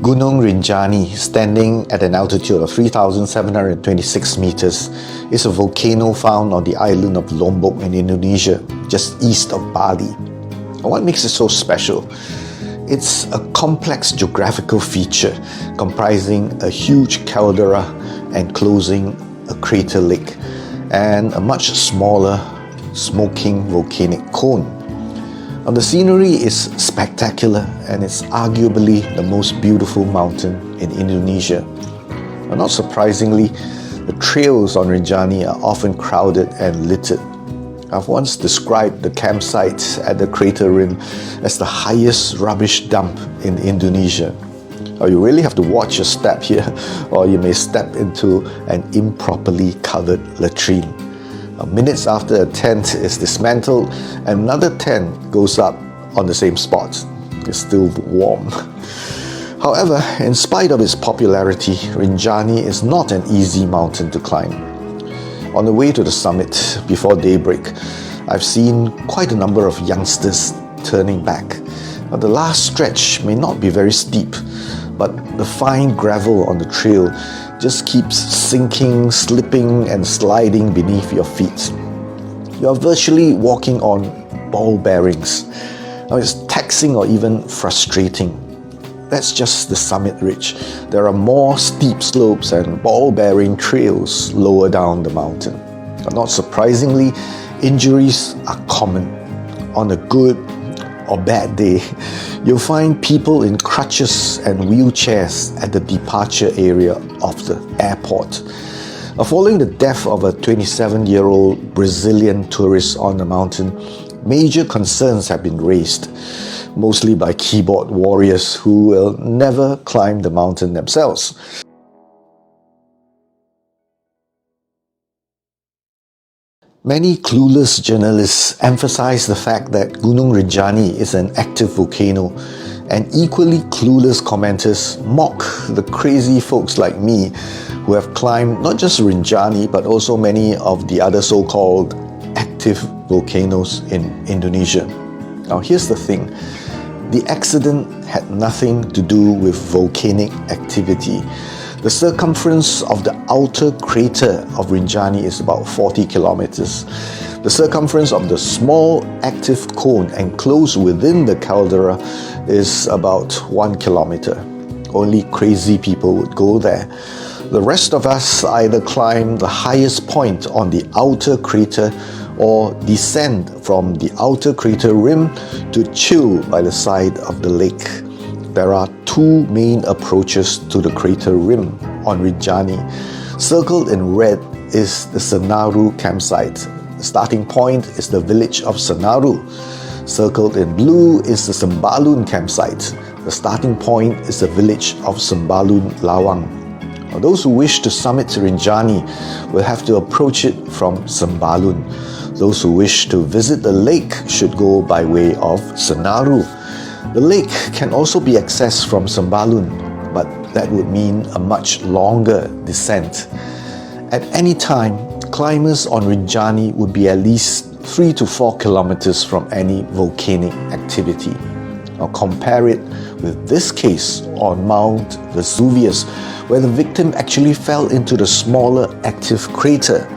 Gunung Rinjani, standing at an altitude of 3,726 meters, is a volcano found on the island of Lombok in Indonesia, just east of Bali. What makes it so special? It's a complex geographical feature comprising a huge caldera enclosing a crater lake and a much smaller smoking volcanic cone. Now, the scenery is spectacular and it's arguably the most beautiful mountain in Indonesia. Now, not surprisingly, the trails on Rinjani are often crowded and littered. I've once described the campsite at the crater rim as the highest rubbish dump in Indonesia. Now, you really have to watch your step here, or you may step into an improperly covered latrine. Minutes after a tent is dismantled, another tent goes up on the same spot. It's still warm. However, in spite of its popularity, Rinjani is not an easy mountain to climb. On the way to the summit before daybreak, I've seen quite a number of youngsters turning back. Now, the last stretch may not be very steep, but the fine gravel on the trail just keeps sinking, slipping and sliding beneath your feet. You are virtually walking on ball bearings. Now, it's taxing or even frustrating. That's just the summit ridge. There are more steep slopes and ball-bearing trails lower down the mountain. But not surprisingly, injuries are common. On a good or bad day, you'll find people in crutches and wheelchairs at the departure area of the airport. Following the death of a 27-year-old Brazilian tourist on the mountain, major concerns have been raised, mostly by keyboard warriors who will never climb the mountain themselves. Many clueless journalists emphasize the fact that Gunung Rinjani is an active volcano, and equally clueless commenters mock the crazy folks like me who have climbed not just Rinjani but also many of the other so-called active volcanoes in Indonesia. Now, here's the thing. The accident had nothing to do with volcanic activity. The circumference of the outer crater of Rinjani is about 40 kilometers. The circumference of the small active cone enclosed within the caldera is about 1 kilometer. Only crazy people would go there. The rest of us either climb the highest point on the outer crater or descend from the outer crater rim to chill by the side of the lake. There are two main approaches to the crater rim on Rinjani. Circled in red is the Senaru campsite. The starting point is the village of Senaru. Circled in blue is the Sembalun campsite. The starting point is the village of Sembalun Lawang. Now, those who wish to summit Rinjani will have to approach it from Sembalun. Those who wish to visit the lake should go by way of Senaru. The lake can also be accessed from Sembalun, but that would mean a much longer descent. At any time, climbers on Rinjani would be at least 3 to 4 kilometers from any volcanic activity. Now compare it with this case on Mount Vesuvius, where the victim actually fell into the smaller active crater.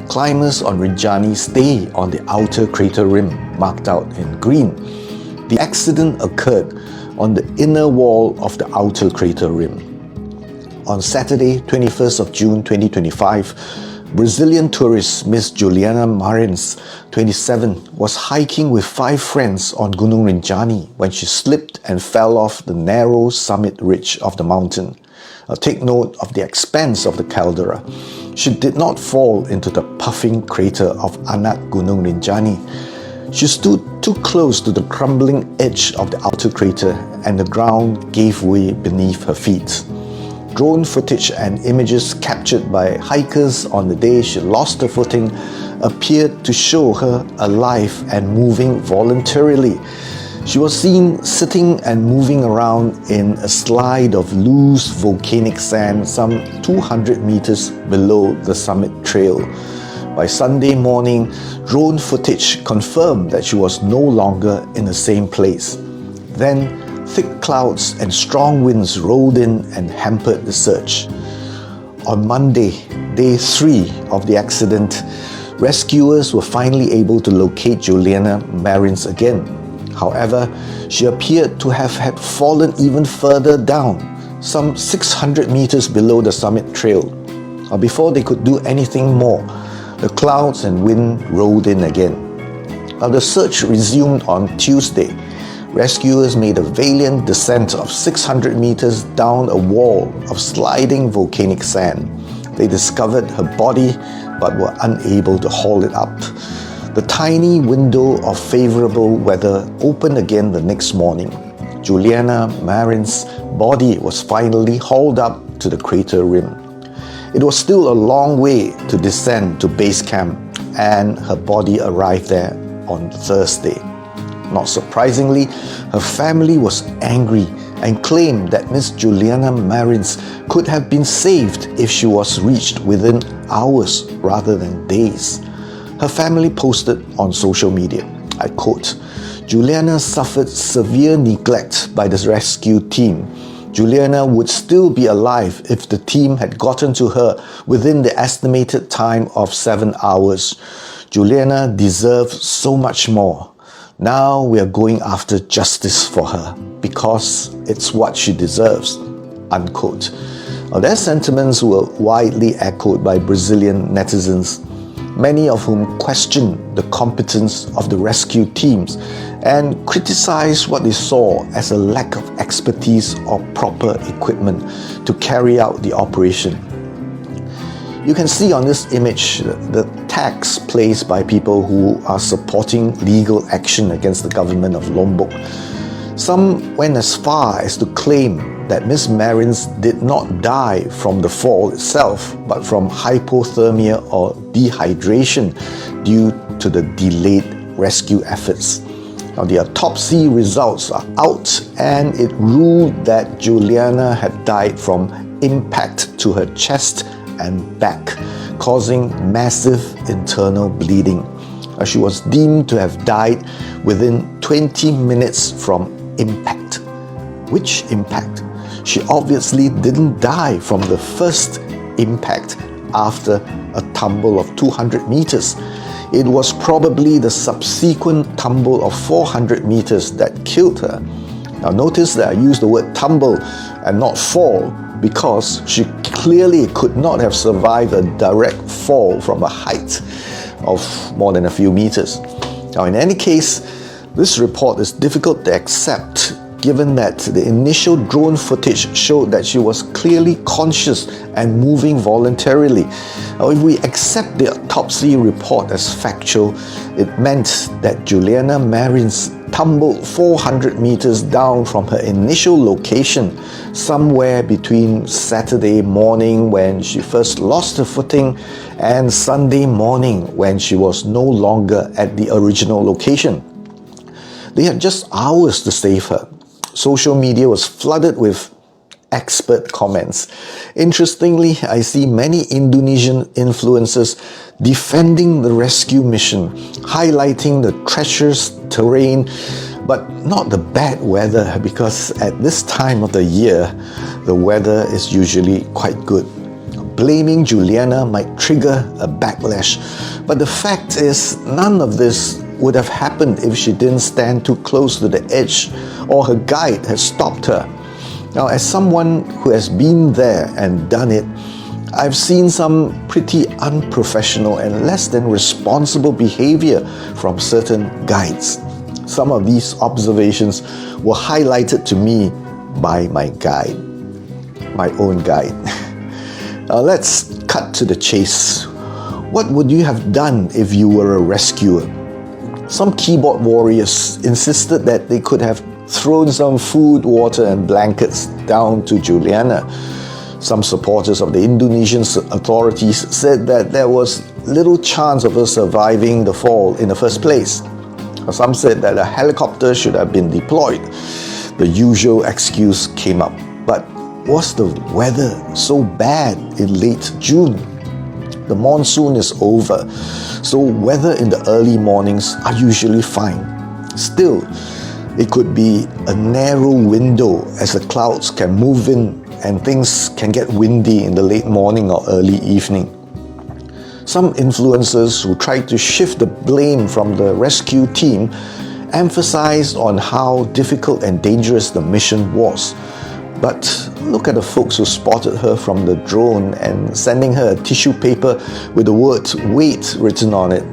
Climbers on Rinjani stay on the outer crater rim, marked out in green. The accident occurred on the inner wall of the outer crater rim. On Saturday, 21st of June 2025, Brazilian tourist Ms Juliana Marins, 27, was hiking with 5 friends on Gunung Rinjani when she slipped and fell off the narrow summit ridge of the mountain. Take note of the expanse of the caldera. She did not fall into the puffing crater of Anak Gunung Rinjani. She stood too close to the crumbling edge of the outer crater and the ground gave way beneath her feet. Drone footage and images captured by hikers on the day she lost her footing appeared to show her alive and moving voluntarily. She was seen sitting and moving around in a slide of loose volcanic sand some 200 meters below the summit trail. By Sunday morning, drone footage confirmed that she was no longer in the same place. Then, thick clouds and strong winds rolled in and hampered the search. On Monday, day 3 of the accident, rescuers were finally able to locate Juliana Marins again. However, she appeared to have had fallen even further down, some 600 meters below the summit trail. Before they could do anything more, the clouds and wind rolled in again. The search resumed on Tuesday. Rescuers made a valiant descent of 600 meters down a wall of sliding volcanic sand. They discovered her body but were unable to haul it up. The tiny window of favourable weather opened again the next morning. Juliana Marins' body was finally hauled up to the crater rim. It was still a long way to descend to base camp, and her body arrived there on Thursday. Not surprisingly, her family was angry and claimed that Ms Juliana Marins could have been saved if she was reached within hours rather than days. Her family posted on social media, I quote, "Juliana suffered severe neglect by the rescue team. Juliana would still be alive if the team had gotten to her within the estimated time of 7 hours. Juliana deserved so much more. Now we are going after justice for her because it's what she deserves," unquote. Their sentiments were widely echoed by Brazilian netizens, many of whom questioned the competence of the rescue teams and criticized what they saw as a lack of expertise or proper equipment to carry out the operation. You can see on this image the tags placed by people who are supporting legal action against the government of Lombok. Some went as far as to claim that Ms Marins did not die from the fall itself, but from hypothermia or dehydration due to the delayed rescue efforts. Now, the autopsy results are out, and it ruled that Juliana had died from impact to her chest and back, causing massive internal bleeding. She was deemed to have died within 20 minutes from impact. Which impact? She obviously didn't die from the first impact after a tumble of 200 meters. It was probably the subsequent tumble of 400 meters that killed her. Now notice that I used the word tumble and not fall, because she clearly could not have survived a direct fall from a height of more than a few meters. Now, in any case, this report is difficult to accept given that the initial drone footage showed that she was clearly conscious and moving voluntarily. Now, if we accept the autopsy report as factual, it meant that Juliana Marins tumbled 400 meters down from her initial location somewhere between Saturday morning when she first lost her footing and Sunday morning when she was no longer at the original location. They had just hours to save her. Social media was flooded with expert comments. Interestingly, I see many Indonesian influencers defending the rescue mission, highlighting the treacherous terrain, but not the bad weather, because at this time of the year, the weather is usually quite good. Blaming Juliana might trigger a backlash, but the fact is, none of this would have happened if she didn't stand too close to the edge or her guide had stopped her. Now, as someone who has been there and done it, I've seen some pretty unprofessional and less than responsible behavior from certain guides. Some of these observations were highlighted to me by my guide, my own guide. Now let's cut to the chase. What would you have done if you were a rescuer? Some keyboard warriors insisted that they could have thrown some food, water and blankets down to Juliana. Some supporters of the Indonesian authorities said that there was little chance of her surviving the fall in the first place. Some said that a helicopter should have been deployed. The usual excuse came up. But was the weather so bad in late June? The monsoon is over, so weather in the early mornings are usually fine. Still, It could be a narrow window as the clouds can move in and things can get windy in the late morning or early evening. Some influencers who tried to shift the blame from the rescue team emphasized on how difficult and dangerous the mission was. But look at the folks who spotted her from the drone and sending her a tissue paper with the words "wait" written on it.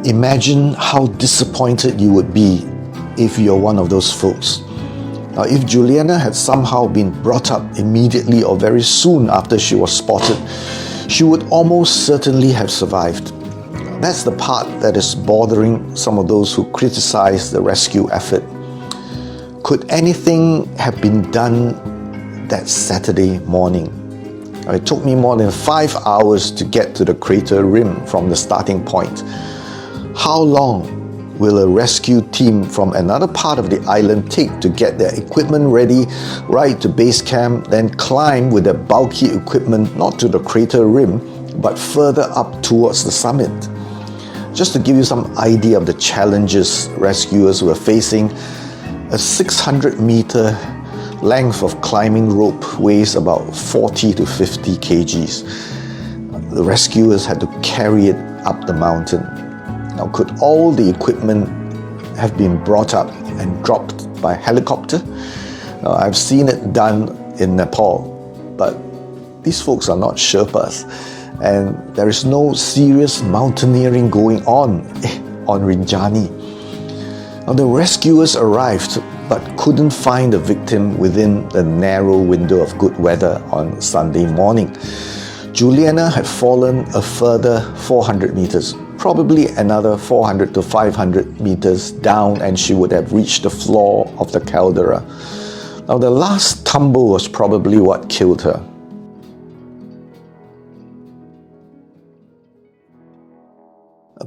Imagine how disappointed you would be if you're one of those folks. Now, if Juliana had somehow been brought up immediately or very soon after she was spotted, she would almost certainly have survived. That's the part that is bothering some of those who criticize the rescue effort. Could anything have been done that Saturday morning? It took me more than 5 hours to get to the crater rim from the starting point. How long will a rescue team from another part of the island take to get their equipment ready, ride to base camp, then climb with their bulky equipment not to the crater rim, but further up towards the summit? Just to give you some idea of the challenges rescuers were facing, a 600-meter length of climbing rope weighs about 40 to 50 kgs. The rescuers had to carry it up the mountain. Now, could all the equipment have been brought up and dropped by helicopter? Now, I've seen it done in Nepal, but these folks are not Sherpas, and there is no serious mountaineering going on Rinjani. Now, the rescuers arrived but couldn't find the victim within the narrow window of good weather on Sunday morning. Juliana had fallen a further 400 meters, probably another 400 to 500 meters down, and she would have reached the floor of the caldera. Now, the last tumble was probably what killed her.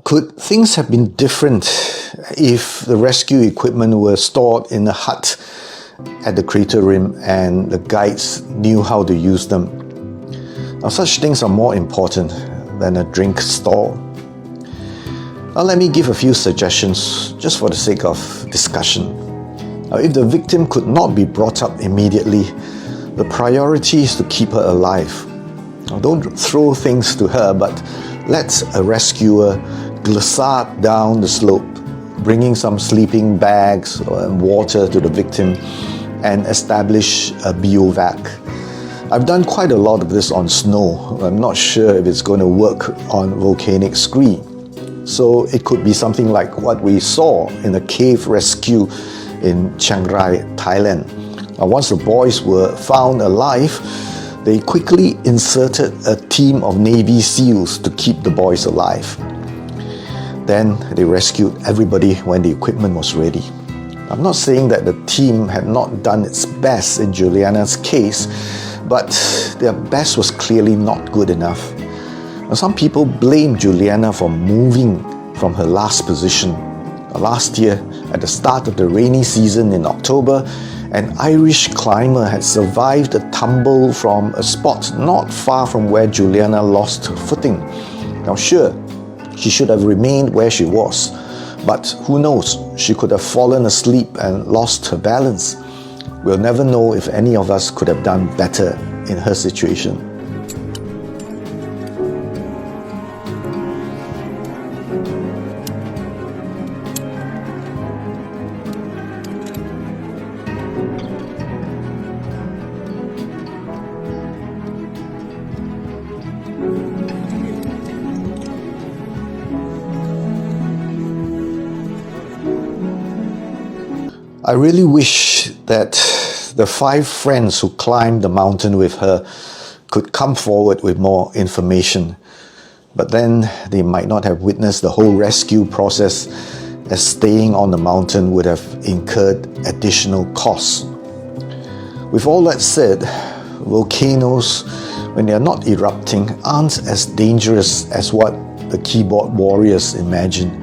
Could things have been different if the rescue equipment were stored in a hut at the crater rim and the guides knew how to use them? Now, such things are more important than a drink stall. Now, let me give a few suggestions just for the sake of discussion. Now, if the victim could not be brought up immediately, the priority is to keep her alive. Now, don't throw things to her, but let a rescuer glissade down the slope, bringing some sleeping bags and water to the victim and establish a biovac. I've done quite a lot of this on snow. I'm not sure if it's going to work on volcanic scree. So it could be something like what we saw in a cave rescue in Chiang Rai, Thailand. Once the boys were found alive, they quickly inserted a team of Navy SEALs to keep the boys alive. Then they rescued everybody when the equipment was ready. I'm not saying that the team had not done its best in Juliana's case, but their best was clearly not good enough. Now, some people blame Juliana for moving from her last position. Last year, at the start of the rainy season in October, an Irish climber had survived a tumble from a spot not far from where Juliana lost her footing. Now, sure, she should have remained where she was, but who knows, she could have fallen asleep and lost her balance. We'll never know if any of us could have done better in her situation. I really wish that the 5 friends who climbed the mountain with her could come forward with more information, but then they might not have witnessed the whole rescue process, as staying on the mountain would have incurred additional costs. With all that said, volcanoes, when they are not erupting, aren't as dangerous as what the keyboard warriors imagine.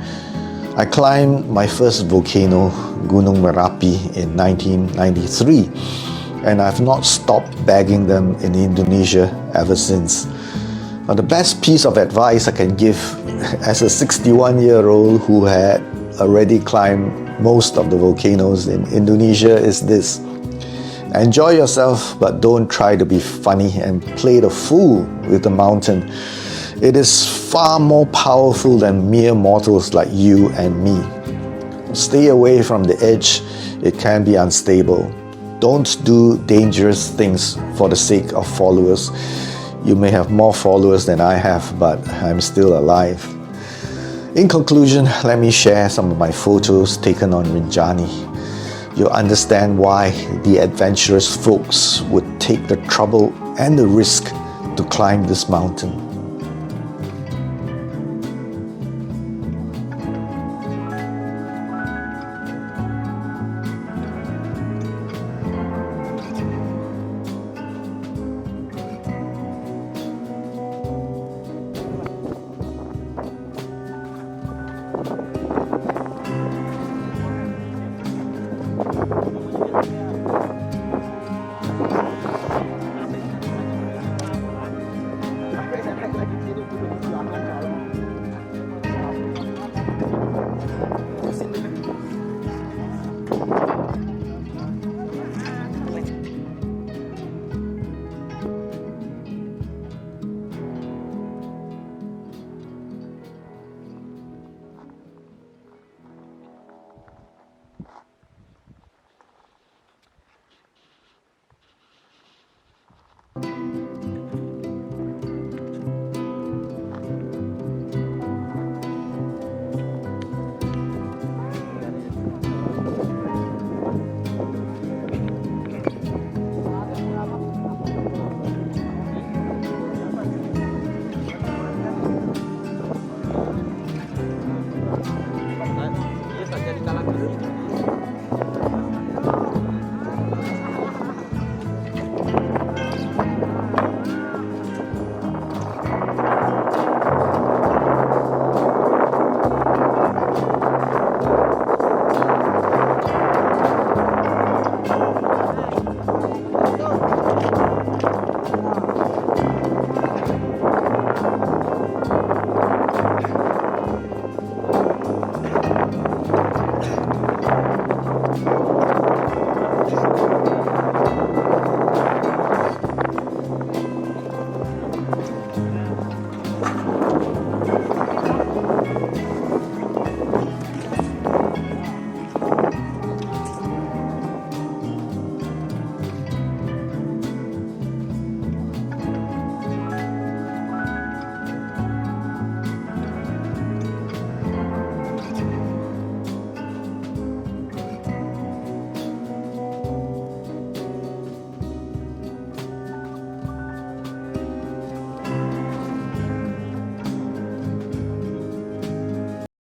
I climbed my first volcano, Gunung Merapi, in 1993, and I've not stopped bagging them in Indonesia ever since. Now, the best piece of advice I can give as a 61-year-old who had already climbed most of the volcanoes in Indonesia is this: enjoy yourself, but don't try to be funny and play the fool with the mountain. It is far more powerful than mere mortals like you and me. Stay away from the edge. It can be unstable. Don't do dangerous things for the sake of followers. You may have more followers than I have, but I'm still alive. In conclusion, let me share some of my photos taken on Rinjani. You'll understand why the adventurous folks would take the trouble and the risk to climb this mountain.